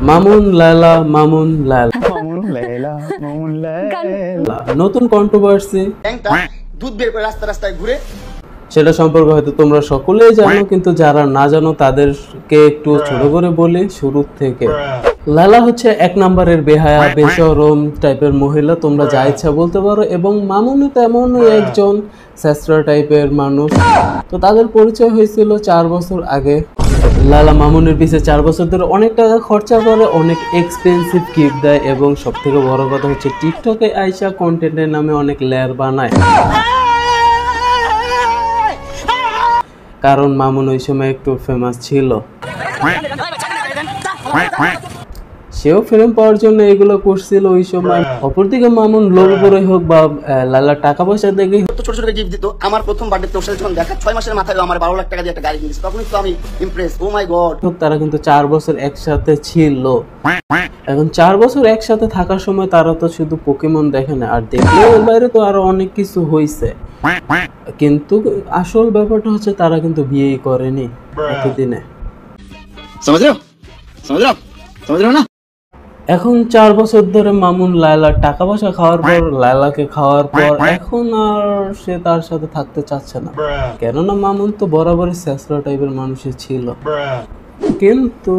মামুন লায়লা মামুন লায়লা মামুন লায়লা মামুন লায়লা নতুন কন্ট্রোভার্সি দুধ বের করে রাস্তা রাস্তায় ঘুরে সেটা সম্পর্কে হয়তো তোমরা সকলেই জানো, কিন্তু যারা না জানো তাদেরকে একটু ছোট করে বলি শুরু থেকে। লায়লা হচ্ছে এক নম্বরের বেহায়া বেশরম টাইপের মহিলা, তোমরা যা ইচ্ছা বলতে পারো, এবং মামুনও তেমনই একজন ছেঁচড়া টাইপের মানুষ। তো তাদের পরিচয় হয়েছিল 4 বছর আগে। লায়লা মামুনের পিছে 4 বছর ধরে অনেক টাকা খরচা করে, অনেক এক্সপেন্সিভ গিফট দেয়, এবং সব থেকে বড় কথা হচ্ছে টিকটকে আইসা কন্টেন্টের নামে অনেক লেয়ার বানায়। কারণ মামুন ওই সময় একটু ফেমাস ছিল, সেও ফিল্ম পাওয়ার জন্য এগুলো করছিল ওই সময়। অপরদিকে মামুন লোভ করে হোক বা লায়লার টাকা পয়সা দেখে ছোট ছোট গিফট দিত। আমার প্রথম বার্থডে তোর সাথে যখন দেখা 6 মাসের মাথায় আমার 12 লাখ টাকা দিয়ে একটা গাড়ি কিনেছে, তখনই তো আমি ইমপ্রেস। ও মাই গড, তারা কিন্তু 4 বছর একসাথে ছিল। এখন 4 বছর একসাথে থাকার সময় তারা তো শুধু পোকেমন দেখে না, আর দেখলে এর বাইরে তো আরো অনেক কিছু হয়েছে। কিন্তু আসল ব্যাপারটা হচ্ছে তারা কিন্তু বিয়েই করেনি এতদিনে। না এখন 4 বছর ধরে মামুন লায়লার টাকা পয়সা খাওয়ার পর, লায়লাকে খাওয়ার পর এখন আর সে তার সাথে থাকতে চাচ্ছে না। কেননা মামুন তো বরাবরই ছেঁচড়া টাইপের মানুষই ছিল। কিন্তু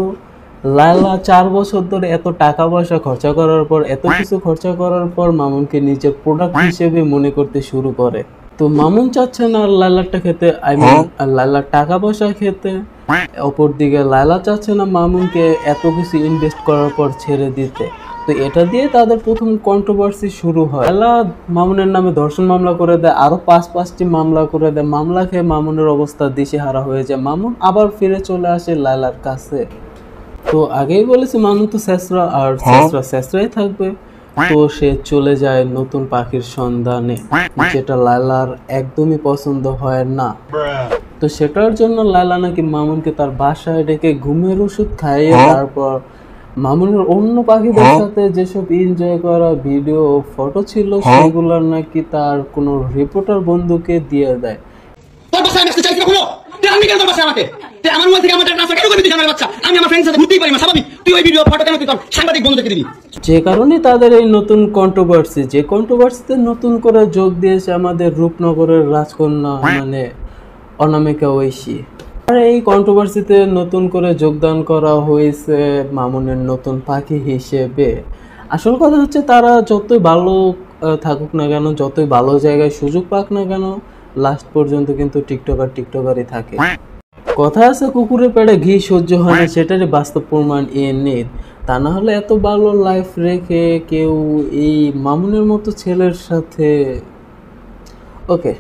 লায়লা 4 বছর ধরে এত টাকা পয়সা খরচা করার পর, এত কিছু খরচা করার পর মামুনকে নিজের প্রোডাক্ট হিসেবে মনে করতে শুরু করে। তো মামুন চাচ্ছে না লায়লারটা খেতে, লায়লার টাকা পয়সা খেতে। অপরদিকে লায়লা চাচ্ছে না মামুনকে এত কিছু ইনভেস্ট করার পর ছেড়ে দিতে। তো এটা দিয়ে তাদের প্রথম কন্ট্রোভার্সি শুরু হয়। লায়লা মামুনের নামে ধর্ষণ মামলা করে দেয়, আরো 5-5টি মামলা করে দেয়। মামলা খেয়ে মামুনের অবস্থা দিশেহারা হয়ে যায়। মামুন আবার ফিরে চলে আসে লায়লার কাছে। তো আগেই বলেছি মামুন তো ছেঁচড়া, আর ছেঁচড়াই থাকবে। তো সে চলে যায় নতুন পাখির সন্ধানে, যেটা লায়লার একদমই পছন্দ হয় না। তো সেটার জন্য লায়লা নাকি মামুনকে তার বাসায় ডেকে ঘুমের ওষুধ খাইয়ে তারপর মামুনের অন্য পাখিদের সাথে যেসব এনজয় করা ভিডিও ফটো ছিল সেগুলো নাকি তার কোনো রিপোর্টার বন্ধুকে দিয়ে দেয়। তোর বাসায় আসতে চাইছিস কখনো? আমি কেন তোর বাসায় আমাকে আমার মধ্যে থেকে আমার ট্রান্সফার কেন করে দিছিস? আমার বাচ্চা আমি আমার ফ্রেন্ডের সাথে ঘুরতেই পারি না, স্বাভাবিক। তুই ওই ভিডিও ফটো কেন তুই তোর সাংবাদিক বন্ধুদেরকে দিবি? যে কারণে তাদের এই নতুন কন্ট্রোভার্সি, যে কন্ট্রোভার্সিতে নতুন করে যোগ দিয়েছে আমাদের রূপনগরের রাজকন্যা মানে অনামিকা ঐশী। আর এই কন্ট্রোভার্সিতে নতুন করে যোগদান করা হয়েছে মামুনের নতুন পাখি হিসেবে। আসল কথা হচ্ছে তারা যতই ভালো থাকুক না কেন, যতই ভালো জায়গায় সুযোগ পাক না কেন, লাস্ট পর্যন্ত কিন্তু টিকটকারই থাকে। কথা আছে কুকুরের পেটে ঘি সহ্য হয় না, সেটারই বাস্তব প্রমাণ এনে। তা না হলে এত ভালো লাইফ রেখে কেউ এই মামুনের মতো ছেলের সাথে ওকে